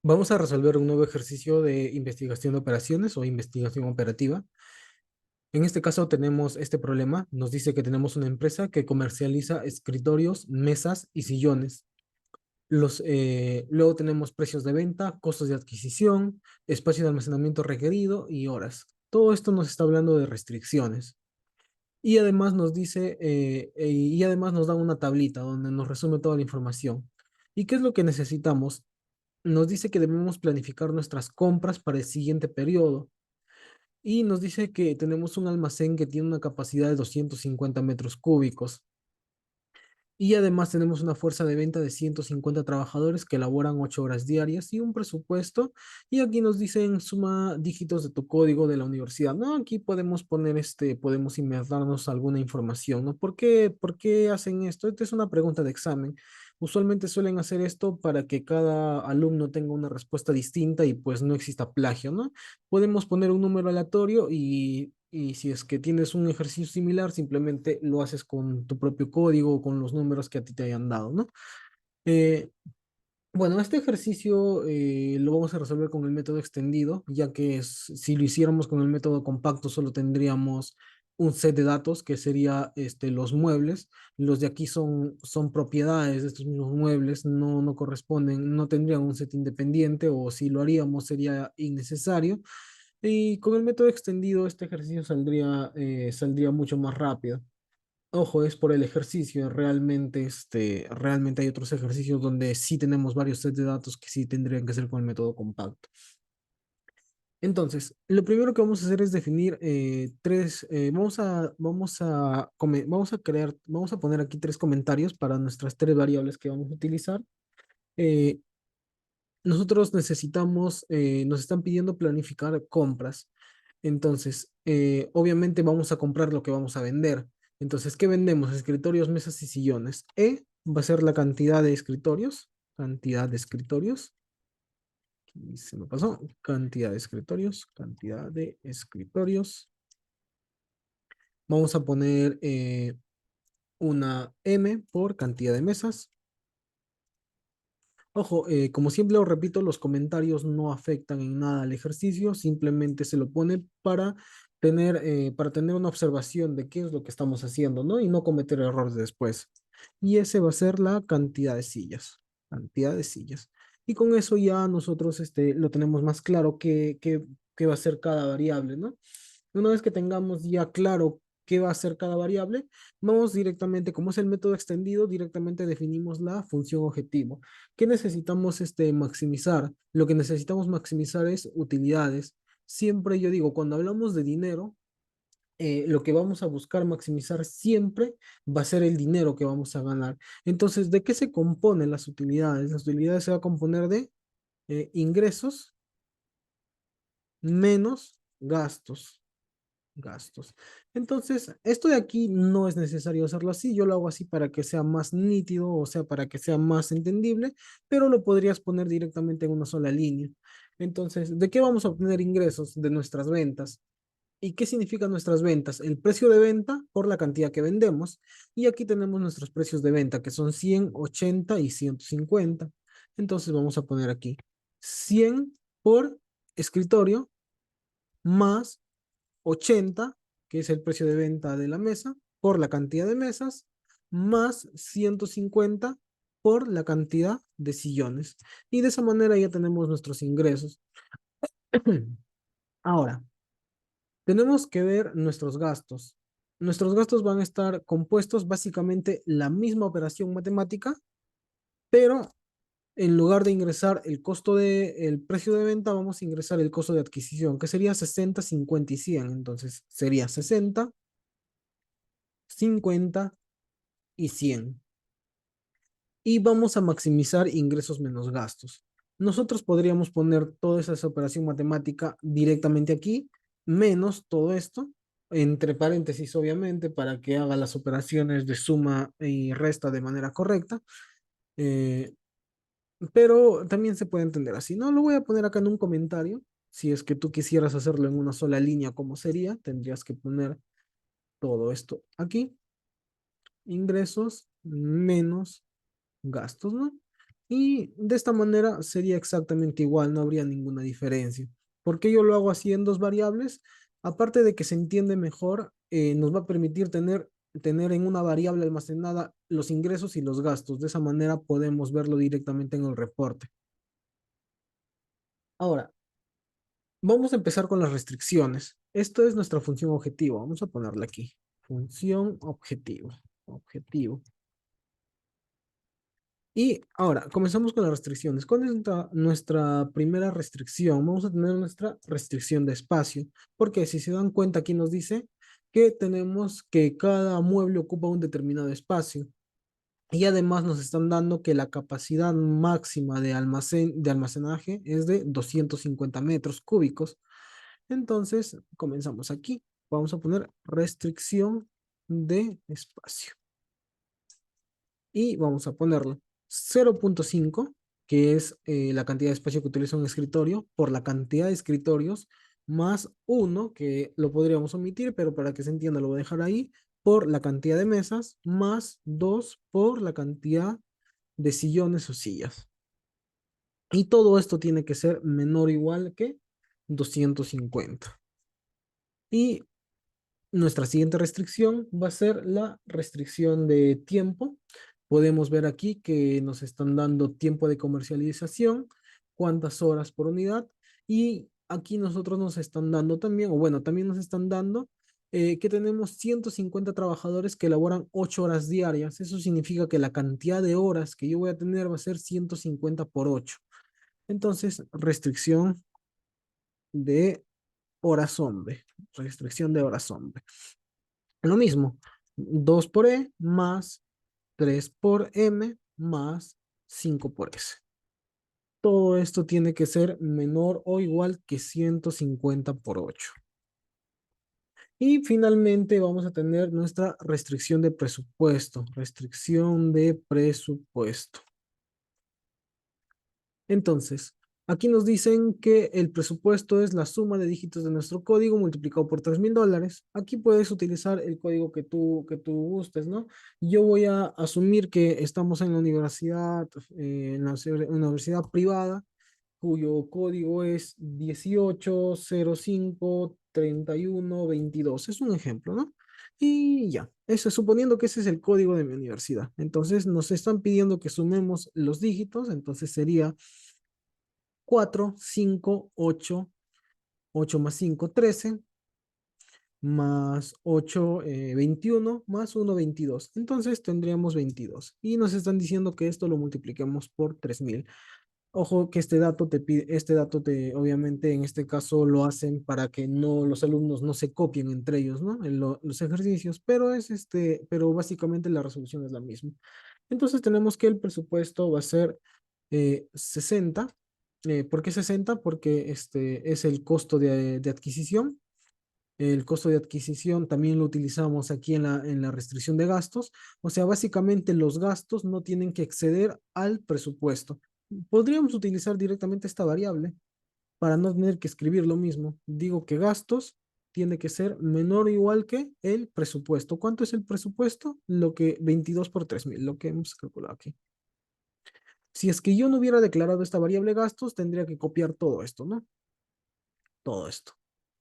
Vamos a resolver un nuevo ejercicio de investigación de operaciones o investigación operativa. En este caso tenemos este problema. Nos dice que tenemos una empresa que comercializa escritorios, mesas y sillones. Luego tenemos precios de venta, costos de adquisición, espacio de almacenamiento requerido y horas. Todo esto nos está hablando de restricciones. Y además nos dice, y además nos da una tablita donde nos resume toda la información. ¿Y qué es lo que necesitamos? Nos dice que debemos planificar nuestras compras para el siguiente periodo y nos dice que tenemos un almacén que tiene una capacidad de 250 metros cúbicos y además tenemos una fuerza de venta de 150 trabajadores que elaboran 8 horas diarias y un presupuesto. Y aquí nos dicen suma dígitos de tu código de la universidad, ¿no? Aquí podemos poner podemos inventarnos alguna información, ¿no? ¿Por qué hacen esto? Esta es una pregunta de examen. Usualmente suelen hacer esto para que cada alumno tenga una respuesta distinta y pues no exista plagio, ¿no? Podemos poner un número aleatorio y si es que tienes un ejercicio similar, simplemente lo haces con tu propio código o con los números que a ti te hayan dado, ¿no? Eh, bueno, este ejercicio lo vamos a resolver con el método extendido, ya que si lo hiciéramos con el método compacto, solo tendríamos un set de datos que sería los muebles. Los de aquí son propiedades de estos mismos muebles, no corresponden, no tendrían un set independiente o si lo haríamos sería innecesario. Y con el método extendido, este ejercicio saldría mucho más rápido. Ojo, es por el ejercicio. Realmente hay otros ejercicios donde sí tenemos varios sets de datos que sí tendrían que ser con el método compacto. Entonces, lo primero que vamos a hacer es definir vamos a poner aquí tres comentarios para nuestras tres variables que vamos a utilizar. Eh, Nosotros nos están pidiendo planificar compras. Entonces, obviamente vamos a comprar lo que vamos a vender. Entonces, ¿qué vendemos? Escritorios, mesas y sillones. Va a ser la cantidad de escritorios. Y se me pasó, cantidad de escritorios. Vamos a poner una M por cantidad de mesas. Ojo, como siempre lo repito, los comentarios no afectan en nada al ejercicio, simplemente se lo pone para tener una observación de qué es lo que estamos haciendo, ¿no? Y no cometer errores después. Y ese va a ser la cantidad de sillas, cantidad de sillas. Y con eso ya nosotros lo tenemos más claro qué va a ser cada variable, ¿no? Una vez que tengamos ya claro qué va a ser cada variable, vamos directamente, como es el método extendido, directamente definimos la función objetivo. ¿Qué necesitamos maximizar? Lo que necesitamos maximizar es utilidades. Siempre yo digo, cuando hablamos de dinero, lo que vamos a buscar maximizar siempre va a ser el dinero que vamos a ganar. Entonces, ¿de qué se componen las utilidades? Las utilidades se va a componer de ingresos menos gastos. Gastos. Entonces, esto de aquí no es necesario hacerlo así, yo lo hago así para que sea más nítido, o sea, para que sea más entendible, pero lo podrías poner directamente en una sola línea. Entonces, ¿de qué vamos a obtener ingresos? De nuestras ventas. ¿Y qué significan nuestras ventas? El precio de venta por la cantidad que vendemos. Y aquí tenemos nuestros precios de venta, que son 100, 80 y 150. Entonces, vamos a poner aquí 100 por escritorio más 80, que es el precio de venta de la mesa, por la cantidad de mesas, más 150 por la cantidad de sillones. Y de esa manera ya tenemos nuestros ingresos. Ahora, tenemos que ver nuestros gastos. Nuestros gastos van a estar compuestos básicamente la misma operación matemática, pero en lugar de ingresar el precio de venta, vamos a ingresar el costo de adquisición, que sería 60, 50 y 100. Entonces, sería 60, 50 y 100. Y vamos a maximizar ingresos menos gastos. Nosotros podríamos poner toda esa operación matemática directamente aquí, menos todo esto, entre paréntesis, obviamente, para que haga las operaciones de suma y resta de manera correcta. Eh, pero también se puede entender así. No lo voy a poner acá en un comentario. Si es que tú quisieras hacerlo en una sola línea, ¿cómo sería? Tendrías que poner todo esto aquí, ingresos menos gastos, ¿no? Y de esta manera sería exactamente igual, no habría ninguna diferencia. ¿Por qué yo lo hago así en dos variables? Aparte de que se entiende mejor, nos va a permitir tener en una variable almacenada los ingresos y los gastos. De esa manera podemos verlo directamente en el reporte. Ahora, vamos a empezar con las restricciones. Esto es nuestra función objetivo. Vamos a ponerla aquí. Función objetivo. Objetivo. Y ahora, comenzamos con las restricciones. ¿Cuál es nuestra primera restricción? Vamos a tener nuestra restricción de espacio, porque si se dan cuenta, aquí nos dice que tenemos que cada mueble ocupa un determinado espacio. Y además nos están dando que la capacidad máxima de almacenaje es de 250 metros cúbicos. Entonces, comenzamos aquí. Vamos a poner restricción de espacio y vamos a ponerlo 0.5, que es la cantidad de espacio que utiliza un escritorio, por la cantidad de escritorios, más uno que lo podríamos omitir, pero para que se entienda lo voy a dejar ahí, por la cantidad de mesas, más 2 por la cantidad de sillones o sillas. Y todo esto tiene que ser menor o igual que 250. Y nuestra siguiente restricción va a ser la restricción de tiempo. Podemos ver aquí que nos están dando tiempo de comercialización, cuántas horas por unidad, y aquí nosotros nos están dando también, o bueno, también nos están dando que tenemos 150 trabajadores que elaboran 8 horas diarias. Eso significa que la cantidad de horas que yo voy a tener va a ser 150 por 8. Entonces, restricción de horas hombre. Restricción de horas hombre. Lo mismo, 2 por E más 3 por M más 5 por S. Todo esto tiene que ser menor o igual que 150 por 8. Y finalmente vamos a tener nuestra restricción de presupuesto. Restricción de presupuesto. Entonces, aquí nos dicen que el presupuesto es la suma de dígitos de nuestro código multiplicado por $3,000. Aquí puedes utilizar el código que tú gustes, ¿no? Yo voy a asumir que estamos en la universidad, una universidad privada, cuyo código es 18053122. Es un ejemplo, ¿no? Y ya, eso suponiendo que ese es el código de mi universidad. Entonces nos están pidiendo que sumemos los dígitos, entonces sería 4 5 8 8 más 5 13 más 8 21, más 1 22. Entonces tendríamos 22. Y nos están diciendo que esto lo multipliquemos por 3,000. Ojo que este dato te pide, obviamente en este caso lo hacen para que no, los alumnos no se copien entre ellos, ¿no? En los ejercicios, pero básicamente la resolución es la misma. Entonces tenemos que el presupuesto va a ser 60. ¿Por qué 60? Porque este es el costo de adquisición. El costo de adquisición también lo utilizamos aquí en la restricción de gastos. O sea, básicamente los gastos no tienen que exceder al presupuesto. Podríamos utilizar directamente esta variable para no tener que escribir lo mismo. Digo que gastos tiene que ser menor o igual que el presupuesto. ¿Cuánto es el presupuesto? 22 por 3,000, lo que hemos calculado aquí. Si es que yo no hubiera declarado esta variable gastos, tendría que copiar todo esto, ¿no? Todo esto.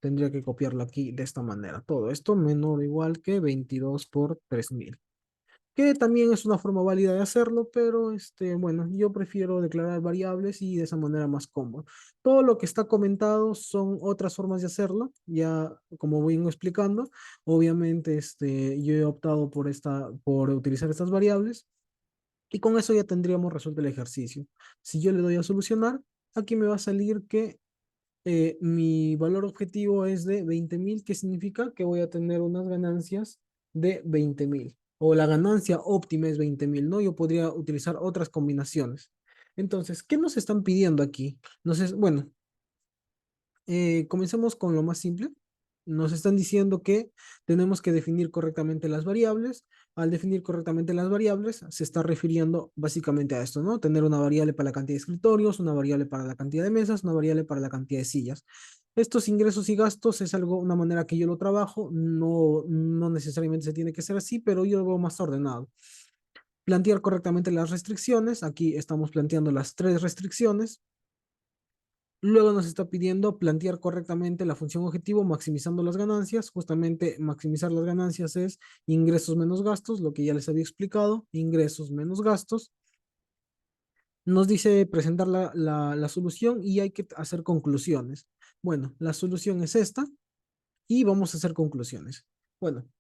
Tendría que copiarlo aquí de esta manera. Todo esto menor o igual que 22 por 3,000. Que también es una forma válida de hacerlo, pero bueno, yo prefiero declarar variables y de esa manera más cómodo. Todo lo que está comentado son otras formas de hacerlo, ya como voy explicando. Obviamente, yo he optado por utilizar estas variables y con eso ya tendríamos resuelto el ejercicio. Si yo le doy a solucionar, aquí me va a salir que mi valor objetivo es de 20,000, que significa que voy a tener unas ganancias de 20,000. O la ganancia óptima es 20,000, ¿no? Yo podría utilizar otras combinaciones. Entonces, ¿qué nos están pidiendo aquí? Bueno, comencemos con lo más simple. Nos están diciendo que tenemos que definir correctamente las variables. Al definir correctamente las variables, se está refiriendo básicamente a esto, ¿no? Tener una variable para la cantidad de escritorios, una variable para la cantidad de mesas, una variable para la cantidad de sillas. Estos ingresos y gastos es algo, una manera que yo lo trabajo. No, no necesariamente se tiene que ser así, pero yo lo veo más ordenado. plantear correctamente las restricciones. Aquí estamos planteando las tres restricciones. Luego nos está pidiendo plantear correctamente la función objetivo maximizando las ganancias. Justamente maximizar las ganancias es ingresos menos gastos, lo que ya les había explicado, ingresos menos gastos. Nos dice presentar la solución y hay que hacer conclusiones. Bueno, la solución es esta y vamos a hacer conclusiones. Bueno,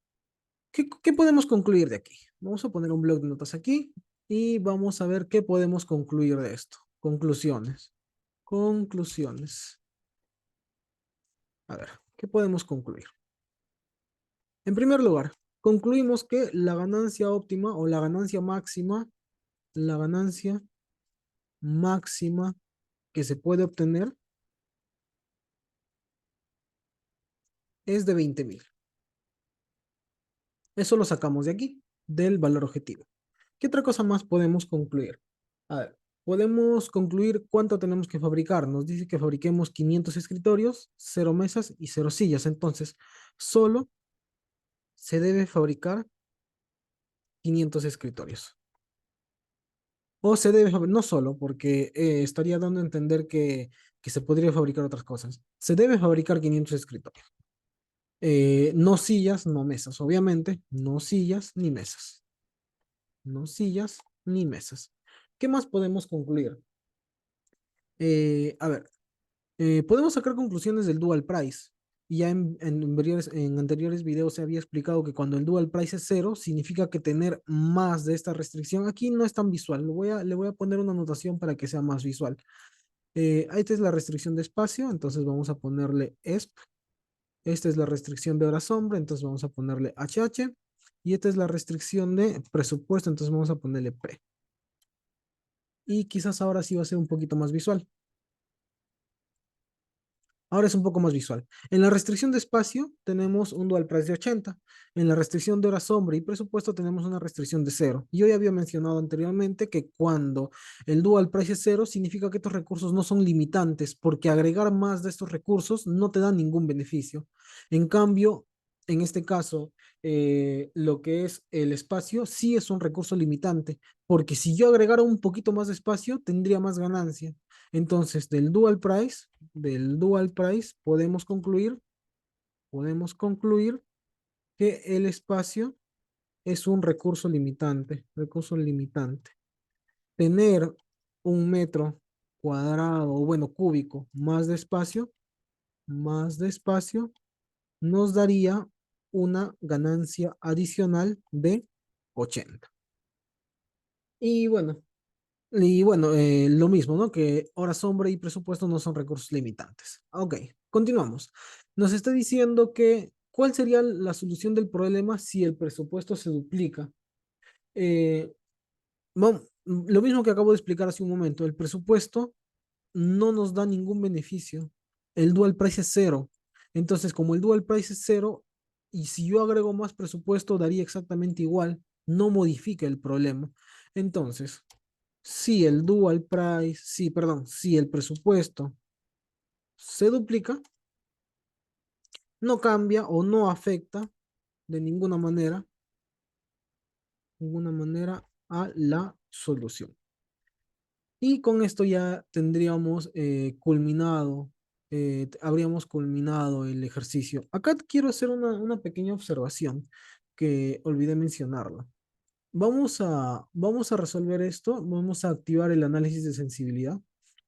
¿qué podemos concluir de aquí? Vamos a poner un bloc de notas aquí y vamos a ver qué podemos concluir de esto. Conclusiones. Conclusiones. A ver, ¿qué podemos concluir? En primer lugar, concluimos que la ganancia óptima o la ganancia máxima que se puede obtener es de 20.000. Eso lo sacamos de aquí, del valor objetivo. ¿Qué otra cosa más podemos concluir? A ver, podemos concluir cuánto tenemos que fabricar. Nos dice que fabriquemos 500 escritorios, 0 mesas y 0 sillas. Entonces, solo se debe fabricar 500 escritorios. O se debe, no solo, porque estaría dando a entender que se podría fabricar otras cosas. Se debe fabricar 500 escritorios. No sillas, no mesas, obviamente. No sillas ni mesas. No sillas ni mesas. ¿Qué más podemos concluir? A ver, podemos sacar conclusiones del dual price. Y ya en anteriores videos se había explicado que cuando el dual price es cero, significa que tener más de esta restricción, aquí no es tan visual, le voy a poner una anotación para que sea más visual. Esta es la restricción de espacio, entonces vamos a ponerle ESP. Esta es la restricción de hora sombra, entonces vamos a ponerle HH. Y esta es la restricción de presupuesto, entonces vamos a ponerle P. Y quizás ahora sí va a ser un poquito más visual. Ahora es un poco más visual. En la restricción de espacio tenemos un dual price de 80. En la restricción de hora sombra y presupuesto tenemos una restricción de 0. Yo ya había mencionado anteriormente que cuando el dual price es 0 significa que estos recursos no son limitantes porque agregar más de estos recursos no te da ningún beneficio. En cambio, en este caso, lo que es el espacio sí es un recurso limitante porque si yo agregara un poquito más de espacio tendría más ganancia. Entonces, del dual price podemos concluir que el espacio es un recurso limitante. Tener un metro cuadrado, o bueno, cúbico, más de espacio, nos daría una ganancia adicional de 80. Y bueno, lo mismo, ¿no? Que hora sombra y presupuesto no son recursos limitantes. Ok, continuamos. Nos está diciendo que, ¿cuál sería la solución del problema si el presupuesto se duplica? Eh, lo mismo que acabo de explicar hace un momento, el presupuesto no nos da ningún beneficio. El dual price es cero. Entonces, como el dual price es cero, y si yo agrego más presupuesto, daría exactamente igual, no modifica el problema. Entonces, si el presupuesto se duplica, no cambia o no afecta de ninguna manera a la solución. Y con esto ya tendríamos habríamos culminado el ejercicio. Acá quiero hacer una pequeña observación que olvidé mencionarla. Vamos a resolver esto, vamos a activar el análisis de sensibilidad.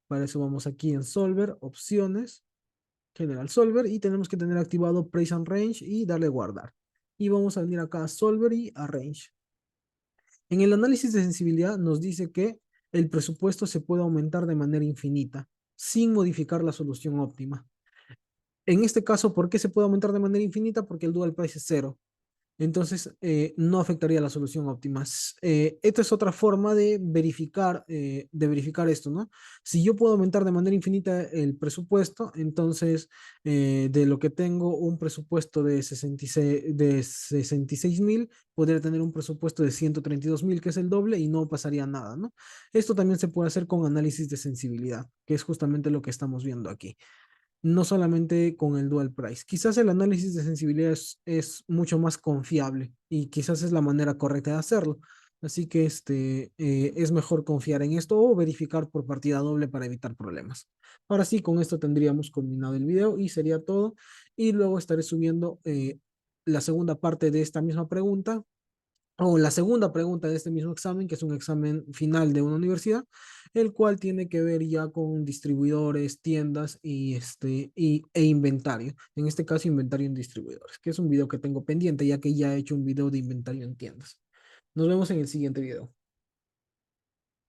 Para eso vamos aquí en Solver, opciones, General Solver, y tenemos que tener activado Price and Range y darle guardar. Y vamos a venir acá a Solver y Arrange. En el análisis de sensibilidad nos dice que el presupuesto se puede aumentar de manera infinita, sin modificar la solución óptima. En este caso, ¿por qué se puede aumentar de manera infinita? Porque el dual price es cero. Entonces, no afectaría la solución óptima. Esta es otra forma de verificar esto, ¿no? Si yo puedo aumentar de manera infinita el presupuesto, entonces de lo que tengo un presupuesto de 66.000, podría tener un presupuesto de 132.000, que es el doble, y no pasaría nada, ¿no? Esto también se puede hacer con análisis de sensibilidad, que es justamente lo que estamos viendo aquí, no solamente con el dual price. Quizás el análisis de sensibilidad es mucho más confiable y quizás es la manera correcta de hacerlo. Así que es mejor confiar en esto o verificar por partida doble para evitar problemas. Ahora sí, con esto tendríamos culminado el video y sería todo. Y luego estaré subiendo la segunda parte de esta misma pregunta o la segunda pregunta de este mismo examen, que es un examen final de una universidad, el cual tiene que ver ya con distribuidores, tiendas e inventario. En este caso, inventario en distribuidores, que es un video que tengo pendiente, ya que ya he hecho un video de inventario en tiendas. Nos vemos en el siguiente video.